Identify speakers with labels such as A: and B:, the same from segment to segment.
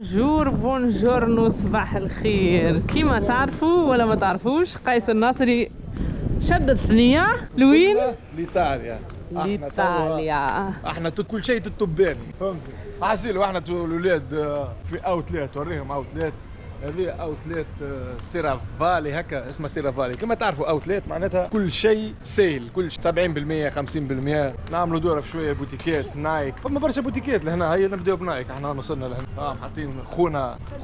A: بونجورنو صباح الخير. كيما تعرفوا ولا ما تعرفوش، قيس الناصري شد الثنية لوين؟
B: لإيطاليا.
A: احنا
B: كل شيء تتباني، فهمتي؟ حاسين واحنا الولاد في اوتليت، وريهم اوتليت. هذه اوتليت سيرافالي، هكا اسمها سيرافالي. كما تعرفوا اوتليت معناتها كل شيء سيل، كل شيء 70% 50%. نعملوا دوره في شويه بوتيكات نايك، فما برشا بوتيكات لهنا. هيا نبداو بنايك، احنا وصلنا لهنا. حاطين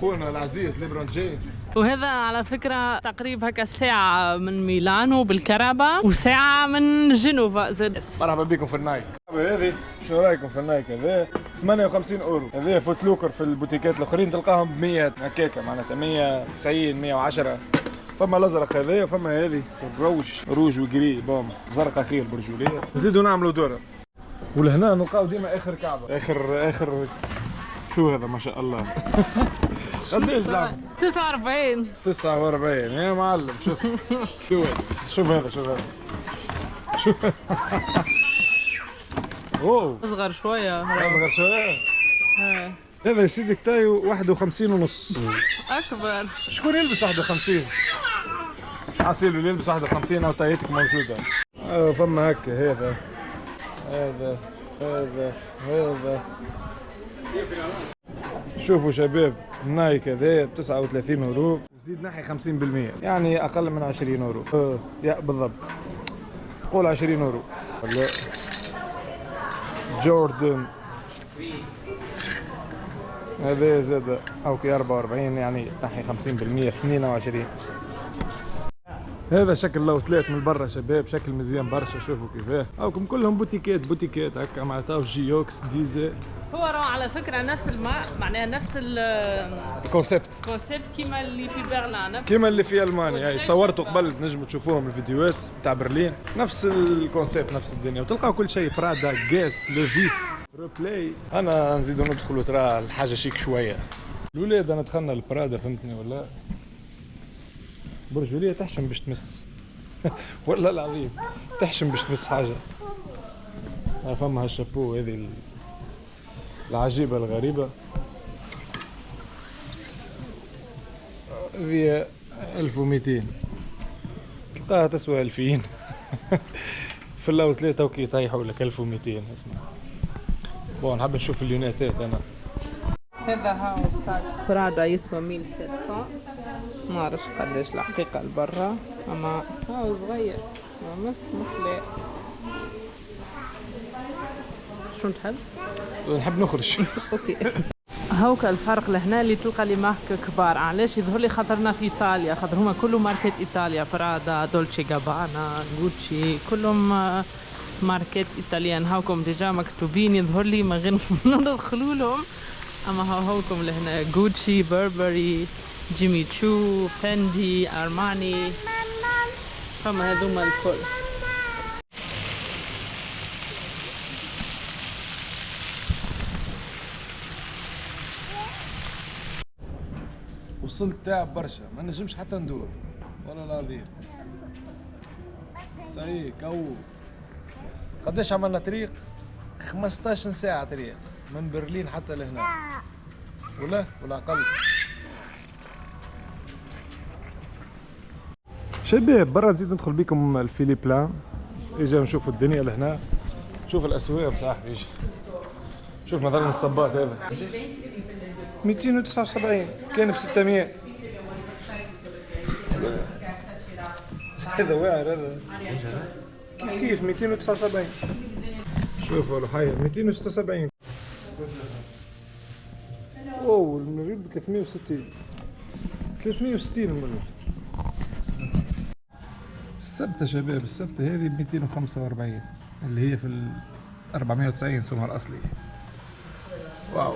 B: خونا العزيز ليبرون جيمس.
A: وهذا على فكرة تقريب هكا ساعة من ميلانو بالكرابة وساعة من جنوفا زاد.
B: مرحبا بكم في النايك. هذه شو رايكم في النايك؟ هذا 58 اورو. هذا فوت لوكر في البوتيكات الاخرين تلقاهم ب 100 هكاكا، معناتها 190 110. فما الازرق هذا وفما هذه روج وجري بوم زرقاء خير برجوليه. نزيدوا نعملوا دوره. ولهنا نلقاو ديما اخر كعبه، اخر شو هذا ما شاء الله. قداش زعما؟ 49 يا معلم. شوف هذا اوه
A: اصغر شوية.
B: هذا يا سيدي كتايو 51 ونص.
A: اكبر.
B: شكون يلبس 51؟ عسيل اللي يلبس 51 او تايتك موجودة. فما هكا هذا شوفوا شباب، النايك هذا ب 39 اورو، زيد ناحية 50%، يعني اقل من 20 اورو. يا بالضبط قول 20 اورو. جوردن هذا زاد اوكي 44، يعني ناحية 50%، 22. هذا شكل الاوتليت من برا شباب، شكل مزيان برشا. شوفوا كيفاه، هاكم كلهم بوتيكات هكا معناتها جيوكس ديزل.
A: هو راه على فكرة نفس معناها نفس
B: الكونسيبت
A: كيما اللي في برلين،
B: كيما اللي في المانيا. هاي صورته قبل، تنجموا تشوفوهم الفيديوهات تاع برلين. نفس الكونسيبت نفس الدنيا، وتلقاو كل شيء برادا جاس لوفيس روبلاي. انا نزيدوا ندخلوا ترى الحاجه شيك شويه. الولاد انا دخلنا البرادا، فهمتني ولا؟ برجوليه تحشم باش تمس. والله العظيم تحشم باش تمس حاجه. فما هالشابو هذه العجيبه الغريبه، هي 1200 تلقاها تسوى 2000. في الاوتليت توكي يطيحوا لك 1200. اسمع بون، نحب نشوف اليوناتات انا.
A: هذا هاو ساك برادا يسوى 1700، ما عرفش قداش الحقيقة لبرا، اما هاو صغير مسك محلى. شو تحب؟
B: نحب نخرج.
A: اوكي. هاوكا الفرق لهنا اللي تلقى لي مارك كبار. علاش يظهر لي؟ خاطرنا في ايطاليا، خاطر هما كلهم ماركات ايطاليا، برادا، دولتشي جابانا، غوتشي، كلهم ماركات ايطاليان. هاوكم ديجا مكتوبين يظهر لي من غير ندخلوا لهم. اما هاوكم لهنا غوتشي، بربري، جيمي تشو، فندي، ارماني، فما هذوما الكل.
B: وصلت تعب برشا، ما نجمش حتى ندور والله العظيم. صحيح كو قداش عملنا طريق؟ 15 ساعة طريق من برلين حتى لهنا، ولا أقل. شباب برا نزيد ندخل بكم الفيليبلان، اجا نشوفوا الدنيا لهنا. شوف الأسواق بصاحبي، اجي شوف مثلا الصباط هذا 279 كان ب 600. هذا واعر هذا كيف 279. شوفوا الحية 276. اوه المريض ب 360 المريض. السبتة شباب، السبتة هذه ب 245 اللي هي في 490 سمها الأصلي. واو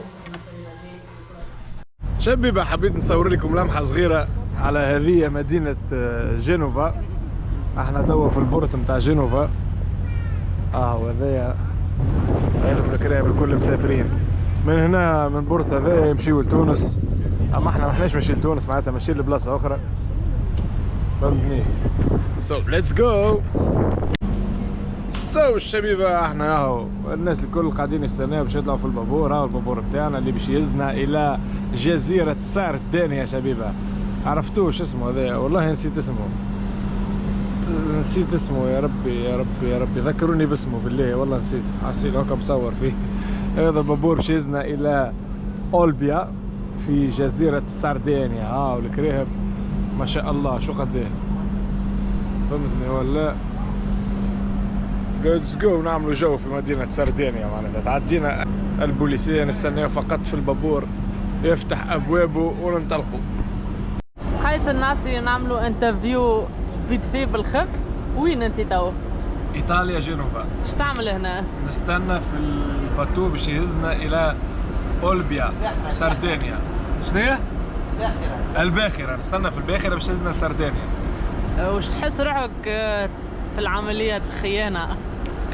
B: شباب، حبيت نصور لكم لمحة صغيرة على هذه مدينة جنوفا. احنا توا في البورت متاع جنوفا. وهذايا هذا الكراب الكل مسافرين من هنا من البورت هذايا يمشيو لتونس. اما احنا ما احناش ماشيين لتونس، معناتها ماشيين لبلاصة أخرى، فهمتني؟ So let's go. سو الشبيبة احنا اهو الناس الكل قاعدين يستناو باش يطلعوا في البابور. اهو البابور بتاعنا اللي باش يهزنا الى جزيرة ساردينيا يا شبيبة. عرفتوه شو اسمه هذا؟ والله نسيت اسمه، نسيت اسمه. يا ربي يا ربي يا ربي ذكروني باسمه بالله، والله نسيته. حسيت هكا مصور فيه. هذا البابور باش يهزنا الى اولبيا في جزيرة ساردينيا. ها والكراهب ما شاء الله شو قد ايه، فهمتني ولا؟ ليتس جو نعملوا جو في مدينة ساردينيا. معناتها تعدينا البوليسية، نستناه فقط في البابور يفتح أبوابه وننطلقوا.
A: قيس الناصري نعملوا انترفيو فيت في بالخف. وين انت تو؟
B: إيطاليا جنوفا.
A: ايش تعمل هنا؟
B: نستنى في الباتو باش يهزنا إلى أولبيا ساردينيا. شنو؟ الباخرة. نستنى في الباخرة باش يهزنا لساردينيا.
A: وش تحس روحك في العملية خيانة؟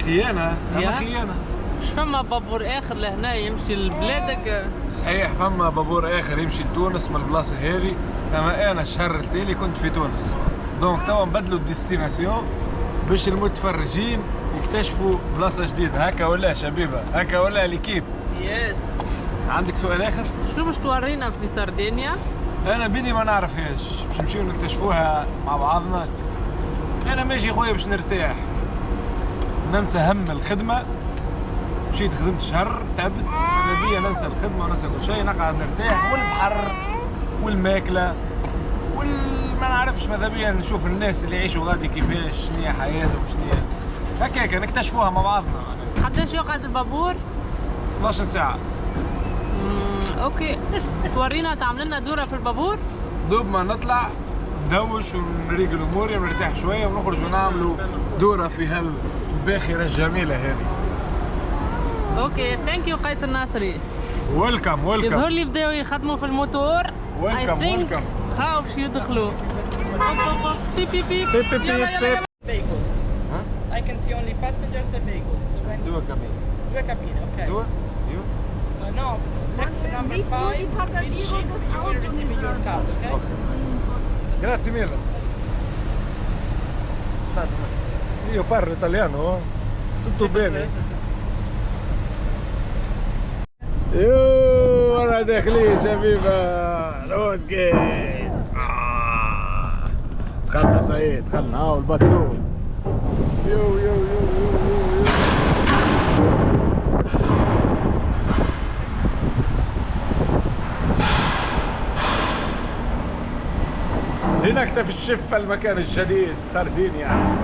B: خيانة؟ أما خيانة.
A: مش فما بابور آخر لهنا يمشي لبلادك؟
B: صحيح فما بابور آخر يمشي لتونس من البلاصة هذه، أما أنا الشهر التالي كنت في تونس. دونك توا نبدلوا الديستيناسيون باش المتفرجين يكتشفوا بلاصة جديدة. هكا ولا شبيبة؟ هكا ولا ليكيب؟
A: يس.
B: عندك سؤال آخر؟
A: شنو باش تورينا في ساردينيا؟
B: أنا بدي ما نعرفهاش، باش نمشيو نكتشفوها مع بعضنا. أنا ماشي خويا باش نرتاح، ننسى هم الخدمة. مشيت خدمت شهر تعبت، ماذا بيا ننسى الخدمة وننسى كل شيء، نقعد نرتاح والبحر والماكلة ما نعرفش. ماذا بيا نشوف الناس اللي يعيشوا غادي كيفاش، شنو هي حياتهم، شنو هي هكاك نكتشفوها مع بعضنا.
A: قداش يقعد البابور؟
B: 12 ساعة.
A: اوكي. تورينا تعمل لنا دورة في البابور؟
B: دوب ما نطلع ندوش ونريق اموري ونرتاح شوية ونخرج ونعملوا دورة في هالباخرة الجميلة هذه.
A: اوكي ثانك يو قيس الناصري.
B: ويلكم ويلكم.
A: يظهر لي بداوا يخدموا في الموتور.
B: ويلكم ويلكم.
A: هاو باش يدخلوا. بيب بيب بيب. Vehicles. I can see only passengers and vehicles.
C: Due cabine.
A: Due cabine, ok.
C: Due? You?
A: No, next number 5, each ship you will receive in your car, ok?
B: Grazie mille. Io parlo italiano, tutto bene. يوه انا داخلين شبيبة روزقيت. دخلنا سعيد، دخلنا هاو الباتو. يو يو يو يو يو. هناك في الشفة المكان الجديد ساردينيا.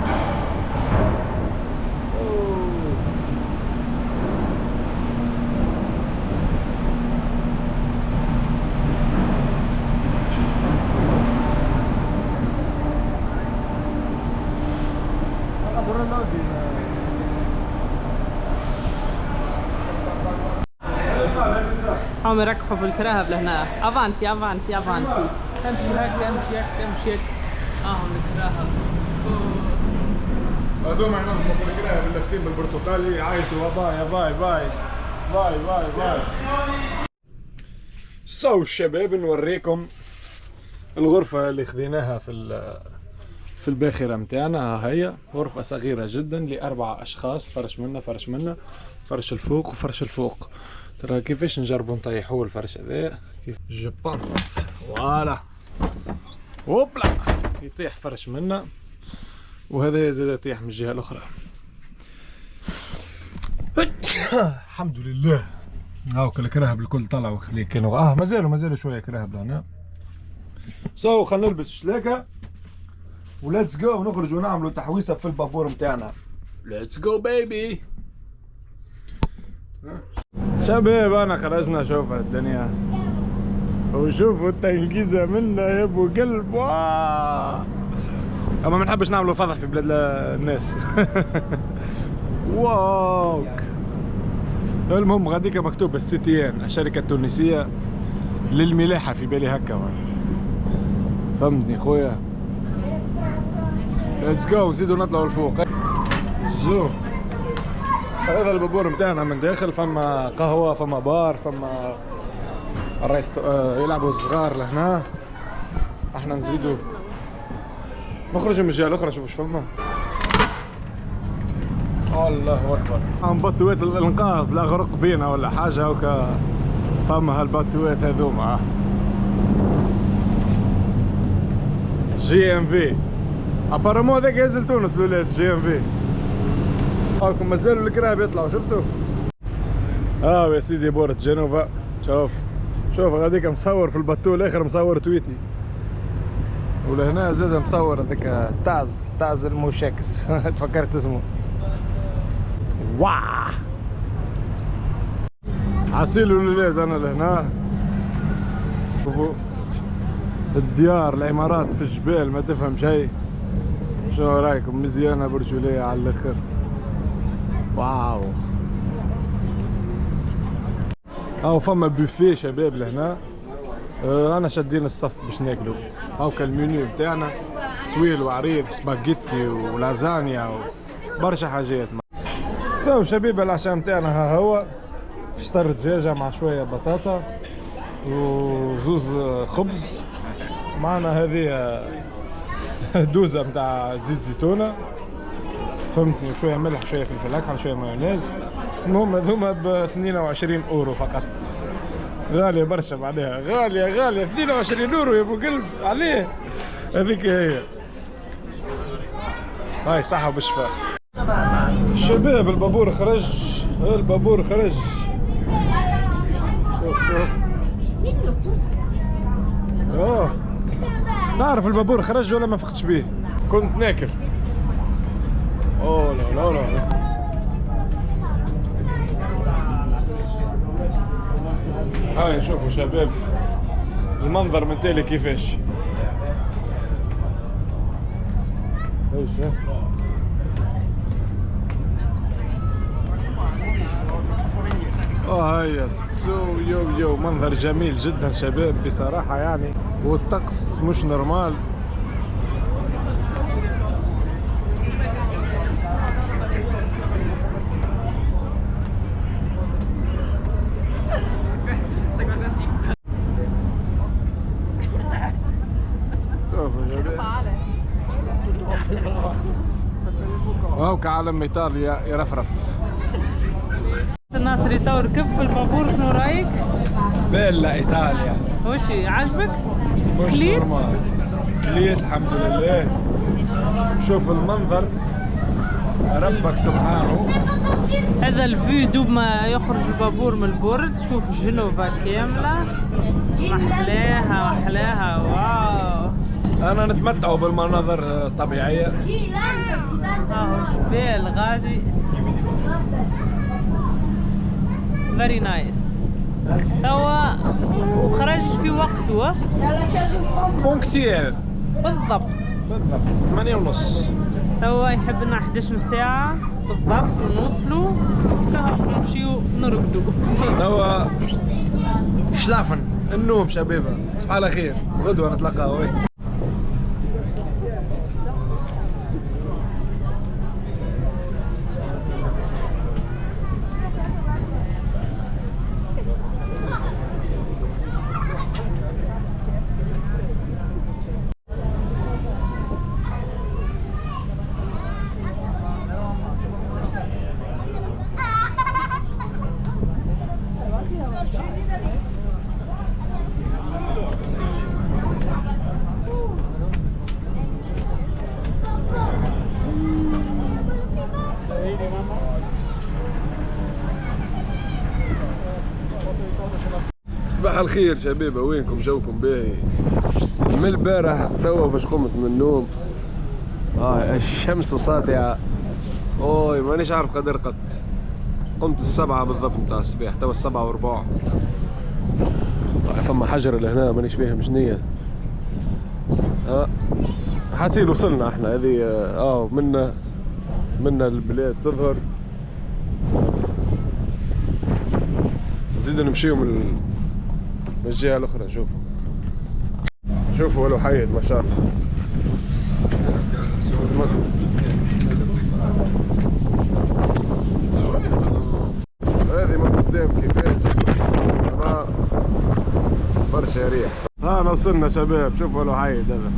A: هم يركحوا في الكراهب لهنا. افانتي افانتي افانتي. امشي هيك امشي هيك امشي هيك. هم الكراهب.
B: هذوما ينظموا في الكراهب اللي لابسين بالبرتقالي يعيطوا باي باي باي باي باي باي. سو الشباب نوريكم الغرفة اللي خذيناها في الباخرة متاعنا. ها هي غرفة صغيرة جدا ل4 أشخاص. فرش منا فرش الفوق وفرش الفوق. ترى كيفاش نجربوا نطيحوا الفرش هذا كيف جو بانس. فوالا هوبلا يطيح فرش منا، وهذا زاد يطيح من الجهة الأخرى. الحمد لله. هاوك الكراهب الكل طلعوا خليه كانوا مازالوا شوية كراهب لهنا. خلينا نلبس شلاكة وليتس جو ونخرج ونعملوا تحويسة في البابور متاعنا. ليتس جو بيبي. شباب انا خرجنا شوف الدنيا وشوفوا التنقيزة منا يا ابو قلب. اما ما نحبش نعملوا فضح في بلاد الناس. واو. المهم غاديكا مكتوب السيتيان الشركة التونسية للملاحة في بالي هكا. فهمتني خويا. ليتس جو نزيدو نطلعوا لفوق. زو هذا البابور متاعنا من داخل. فما قهوة، فما بار، فما يلعبوا الصغار لهنا. احنا نزيدو نخرجوا من الجهة الأخرى نشوفوا اش فما. الله اكبر. بطوات الانقاذ لا غرق بينا ولا حاجه هكا، فما هالبطوات هذوما. جي ام في ابارامون هذاك ينزل تونس الولاد. جي ام في هاكم مازالوا الكراب يطلعوا شفتوا. يا سيدي بورت جنوفا. شوف هذيك مصور في البطول الاخر مصور تويتي، ولهنا زاد مصور هذاك تعز المشاكس تفكرت اسمه. واه عسيل الولاد. انا لهنا شوفوا الديار العمارات في الجبال ما تفهم شيء. شنو رايكم؟ مزيانه برجوليه على الاخر. واو. فما بوفيه شباب لهنا. انا شادين الصف باش ناكلوا. هاكا المنيو بتاعنا طويل وعريض، سباجيتي ولازانيا وبرشا حاجات. شباب العشاء بتاعنا ها هو فطر دجاجه مع شويه بطاطا وزوز خبز. معنا هذه دوزه متاع زيت زيتونه فهمتني، وشويه ملح شويه فلفل اكحل شويه مايونيز. المهم هذوما ب 22 اورو فقط. غاليه برشا بعدها، غاليه 22 اورو يا ابو قلب عليه. هذيك هي. هاي صحه بالشفاء. شباب البابور خرج. شوف تعرف البابور خرج ولا ما فقتش بيه؟ كنت ناكل. لا هاي نشوفوا شباب المنظر من تالي كيفاش. ايش هيا يو منظر جميل جدا شباب بصراحة يعني، والطقس مش نورمال. هاك علم ايطاليا يرفرف.
A: الناصر تو ركب في البابور، شنو رايك؟
B: بيلا ايطاليا.
A: وشي عجبك؟
B: مش نورمال. كليت الحمد لله. شوف المنظر ربك سبحانه.
A: هذا الفيو دوب ما يخرج البابور من البرد. شوف جنوفا كاملة محلاها واو.
B: انا نتمتعوا بالمناظر الطبيعية.
A: جبال غادي فيري نايس. توا وخرج في وقته
B: بونكتيل
A: بالضبط
B: 8:30.
A: توا يحب لنا 11 ساعة بالضبط ونوصلوا نمشيو نرقدوا.
B: توا شلافن النوم شبيبة. تصبح على خير، غدوة نتلاقاو. صباح الخير شبيبة، وينكم؟ جوكم باهي؟ من البارح توا باش قمت من النوم. الشمس ساطعة. مانيش عارف قد رقدت. قمت 7 بالضبط متاع الصباح، توا 7:15. فما حجر لهنا مانيش فاهم شنيا. حاسين وصلنا احنا. هذه منا البلاد تظهر. نزيد نمشيو من الجهة الأخرى. شوفوا ولو حيد ما شاء الله. هذه من قدام كيفاش برشا ريح. وصلنا شباب. شوفوا ولو حيد هذا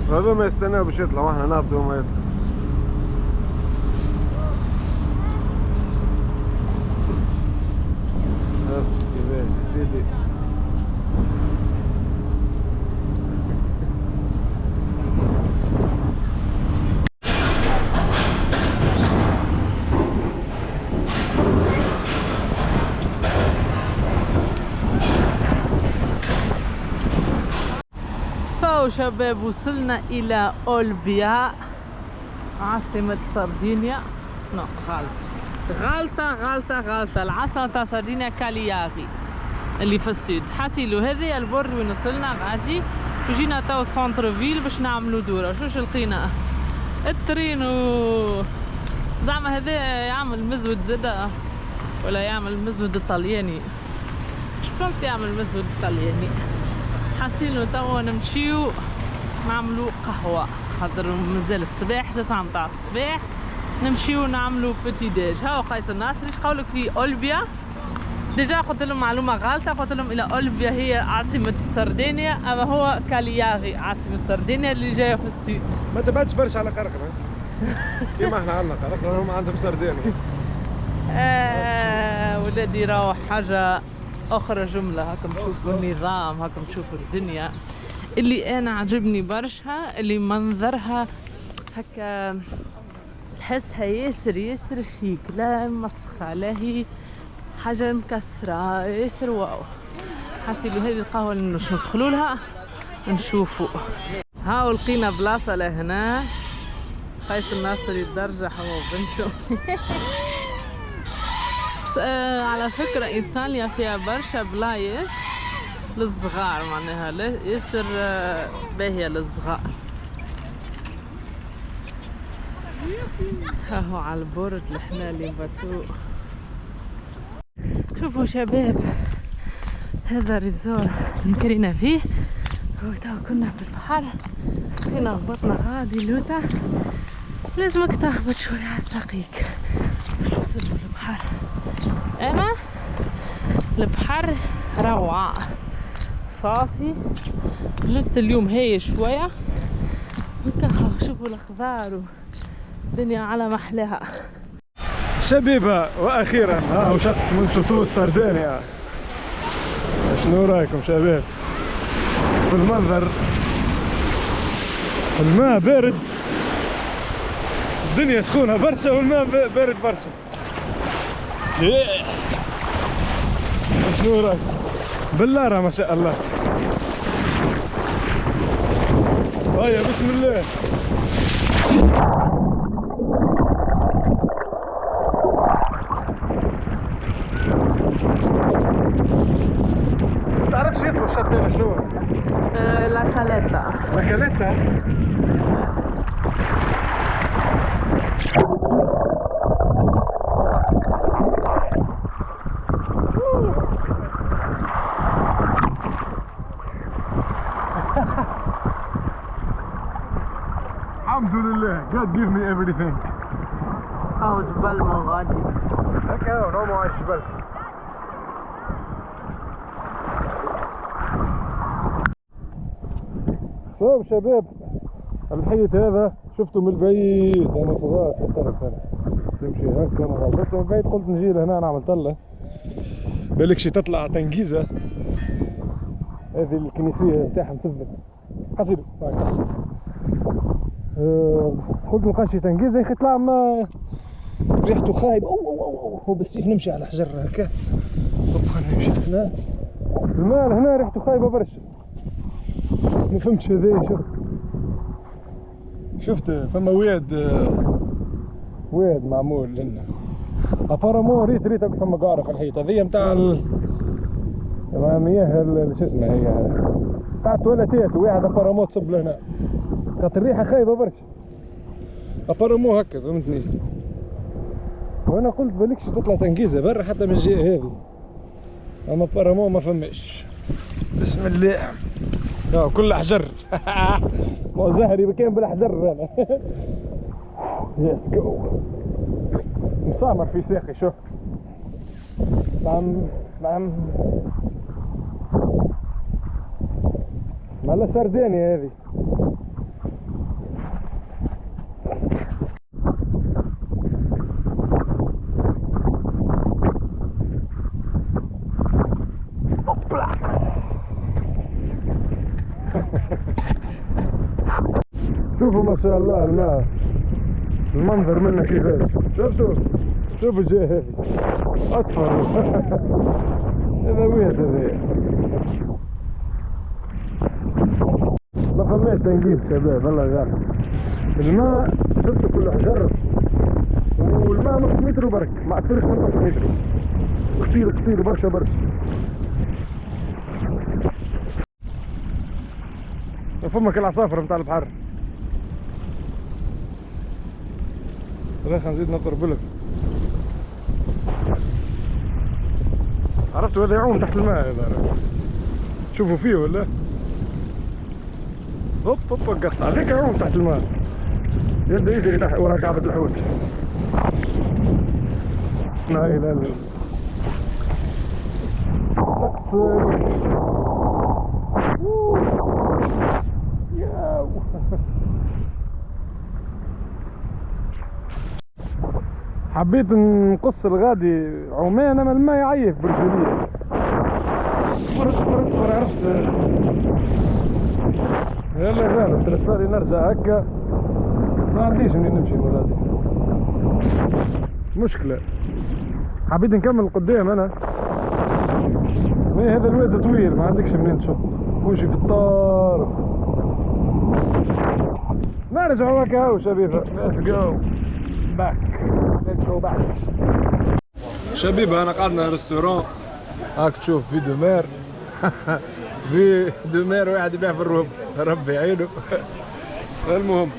B: هذا ما يستناه باش يطلع واحنا نهبطوا وما يطلع. هبط كيفاش يا سيدي.
A: شباب وصلنا إلى أولبيا عاصمة سردينيا. غلطة العاصمة تاع سردينيا كالياري اللي في السود. حاسيلو هذه البرج وين وصلنا غادي وجينا تاو سونتر فيل باش نعملو دورة. شوش لقينا الترينو زعما هذا يعمل مزود زدا ولا يعمل مزود الطلياني. شبونس يعمل مزود الطلياني. حاسيلو توا نمشيو نعملو قهوة خاطر مازال الصباح 9 متاع الصباح نمشيو نعملو بوتي ديج. هاو قيس الناصر ايش قولك في أولبيا. ديجا قلت لهم معلومة غلطة، قلت لهم إلى أولبيا هي عاصمة سردينيا أما هو كالياري عاصمة سردينيا اللي جاية في السود.
B: ما تبعدش برشا على قرقرة كيما احنا عندنا قرقرة هم عندهم سردينيا.
A: ولادي راهو حاجة أخرى جملة. هاكم تشوفوا النظام، هاكم تشوفوا الدنيا اللي أنا عجبني برشا، اللي منظرها هكا تحسها ياسر شيك، لا مسخة لا هي حاجة مكسرة، ياسر واو. حاسيلو هذه القهوة اللي ندخلوا لها نشوفوا. هاو لقينا بلاصة لهنا قيس الناصر يتدرجح هو وبنته. على فكرة إيطاليا فيها برشا بلايص للصغار، معناها ياسر باهية للصغار. هاهو على البرج الحلالي باتو. شوفوا شباب هذا ريزور اللي كرينا فيه. تو كنا في البحر كنا هبطنا غادي لوتا. لازمك تهبط شوية على ساقيك باش توصل للبحر. اما البحر روعة صافي. جست اليوم هاي شوية هكا. شوفوا الخضار والدنيا على محلاها.
B: شبيبة واخيرا ها شط من شطوط سردينيا. شنو رايكم شباب في المنظر؟ الماء بارد، الدنيا سخونة برشا والماء بارد برشا. شنو رايك؟ بالله ما شاء الله. هيا بسم الله. تعرفش اسمه الشط هذا شنو؟
A: لا كاليتا.
B: لا كاليتا؟ الحمد لله God give me everything.
A: هاو جبل من غادي
B: هكا نومو على الجبل. شوف شباب الحيط هذا شفته من البعيد. انا فضات في الطرف هنا تمشي هكا. انا غلطت من بعيد قلت نجي لهنا نعمل طله بالك شي تطلع تنقيزه. هذه الكنيسيه بتاعهم تثبت حسيت قصت. قلت نلقى شي تنقيزه يا اخي طلع ما ريحته خايبه. هو بالسيف نمشي على حجر هكا. خلينا نمشي هنا. المال هنا ريحته خايبه برشا. ما فهمتش هذا. شفت فما واد معمول لنا ابارامون. ريت فما قاره في الحيط هذيا نتاع مياه شو اسمها هي تاع التواليتات. واحد ابارامون تصب لهنا خاطر الريحه خايبه برشا. ابارامون هكا فهمتني. وانا قلت بالكش تطلع تنقيزه برا حتى من الجهه هذه. اما ابارامون ما فماش. بسم الله. كل حجر. ما زهري كان بالاحجر انا. يس جو. مسامر في ساقي شوف. نعم مالا سردينيا هذه. شوفوا ما شاء الله المنظر منه كيفاش. شوفوا الجاي هذي اصفر. هذا وين هذا؟ ما فماش تنقيس شباب والله غير الماء. شفتوا كله حجر والماء نص متر وبرك، ما اكثرش من نص متر. قصير برشا. فمك العصافرة متاع البحر. خلينا نزيد نقرب لك. عرفتوا هذا يعوم تحت الماء هذا، شوفوا فيه ولا؟ هوب وقفت هذيك يعوم تحت الماء، يبدا يجري تحت ورا كعبة الحوت. لا اله الا الله. حبيت نقص الغادي عمان اما الماء يعيف برجليه. اصبر عرفت. يلا غالب ترسالي نرجع هكا، ما عنديش اني نمشي من غادي، مشكلة. حبيت نكمل قدام انا، ما هذا الواد طويل ما عندكش منين تشوف، وجهي في الطارق. نرجعوا هكا هاو شبيبة. Let's go back. شبيبة انا قعدنا ريستورون هاك تشوف في دومير. في دومير واحد يبيع في الروب، ربي يعينه. المهم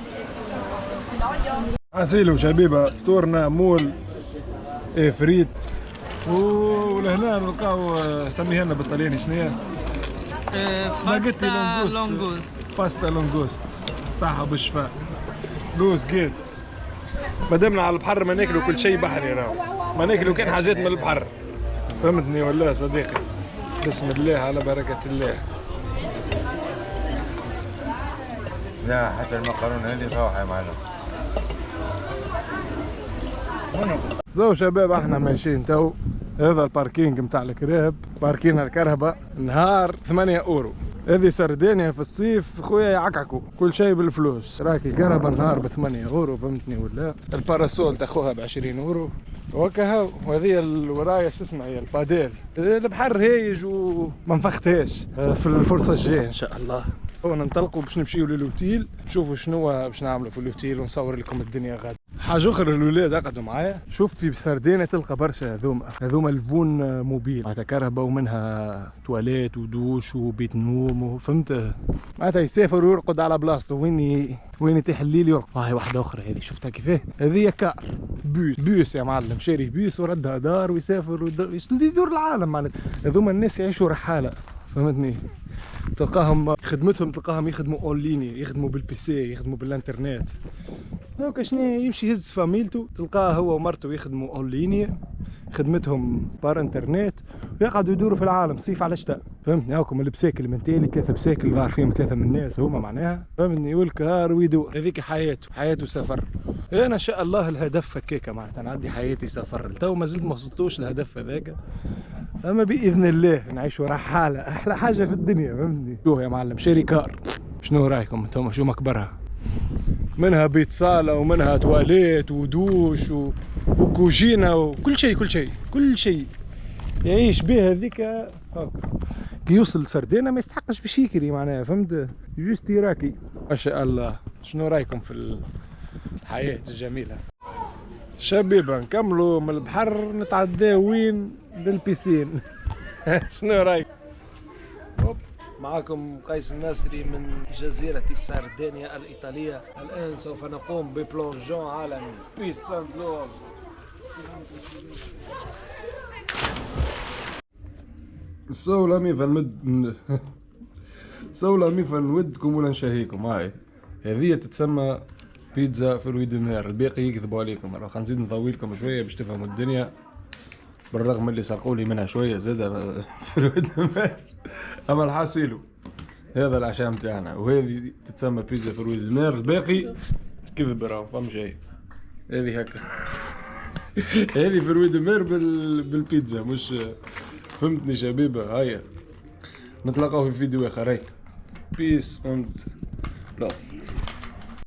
B: عسيلو شبيبة فطورنا مول فريت، ولهنا نلقاو سميها لنا بالطلياني شنو
A: باستا لونغوست.
B: باستا لونغوست صحة بالشفاء. لوز جيت. مادامنا على البحر ما ناكلوا كل شيء بحري، راهو ما ناكلوا كان حاجات من البحر، فهمتني ولا صديقي؟ بسم الله على بركة الله.
C: لا حتى المقارونة هذه روعة يا معلم.
B: زو شباب احنا ماشيين تو، هذا الباركينج متاع الكراب، باركين الكرهبة نهار 8 اورو. هذه سردينيا في الصيف خويا يعكعكوا كل شيء بالفلوس. راكي كرهبة نهار ب8 اورو، فهمتني ولا؟ الباراسول تاخوها ب20 اورو وهكا هاو. وهذه الورايا شو اسمها هي الباديل. البحر هايج وما نفختهاش. في الفرصة الجاية ان شاء الله ننطلقوا باش نمشيو للوتيل، نشوفوا شنو باش نعملوا في الوتيل ونصور لكم الدنيا غادي. حاجه اخرى الولاد قعدوا معايا، شوف في سردينه تلقى برشا هذوما الفون موبيل معناتها كهرباء، ومنها تواليت ودوش وبيت نوم، فهمت معناتها يسافر ويرقد على بلاصته وين يتيح الليل يرقد. هاي واحده اخرى هذه شفتها كيفاه، هذه كار بيوس يا معلم، شاري بيوس وردها دار ويسافر يدور العالم معناتها. هذوما الناس يعيشوا رحاله، فهمتني؟ تلقاهم خدمتهم تلقاهم يخدموا اونليني، يخدموا بالبيسي، يخدموا بالانترنت. هاكا شنو يمشي يهز فاميلته، تلقاه هو ومرته يخدموا اونليني، خدمتهم بار انترنت، ويقعدوا يدوروا في العالم صيف على شتاء. فهمتني؟ هاكم البساكل من تالي 3 بساكل ظهر فيهم 3 من الناس هما معناها، فهمتني؟ والكار ويدور، هذيك حياته سفر. انا ان شاء الله الهدف هكاكا معناتها نعدي حياتي سفر. تو ما زلت ما وصلتوش الهدف هذاك، اما باذن الله نعيشوا رحاله، احلى حاجه في الدنيا، فهمتني؟ شوف يا معلم شاري كار، شنو رايكم انتم؟ شو مكبرها؟ منها بيت صاله ومنها تواليت ودوش وكوجينه وكل شيء يعيش بها هذيك. هاكا كي يوصل سردينه ما يستحقش باش يكري معناها، فهمت؟ جوست راكي ما شاء الله. شنو رايكم في الحياه الجميله؟ شبيبه نكملوا من البحر نتعداو وين؟ للبيسين. شنو رايك؟ معكم قيس الناصري من جزيرة سردينيا الإيطالية. الآن سوف نقوم ببلونجون عالمي. بيس اند لوف. سولة ميفا نودكم ولا نشهيكم. هاي هذه تتسمى بيتزا في الويدومير، الباقي يكذبوا عليكم. راه خنزيد نطوي لكم شويه باش تفهموا الدنيا، بالرغم اللي سرقوا لي منها شويه زاده في الويدومير. اما الحاصيلو هذا العشاء نتاعنا، وهذه تتسمى بيتزا في الويدومير، الباقي كذب راه فهم شيء. هذه هكا. هذه في الويدومير بالبيتزا، مش فهمتني شبيبه؟ هيا نتلاقاو في فيديو اخر. بيس اند لاف.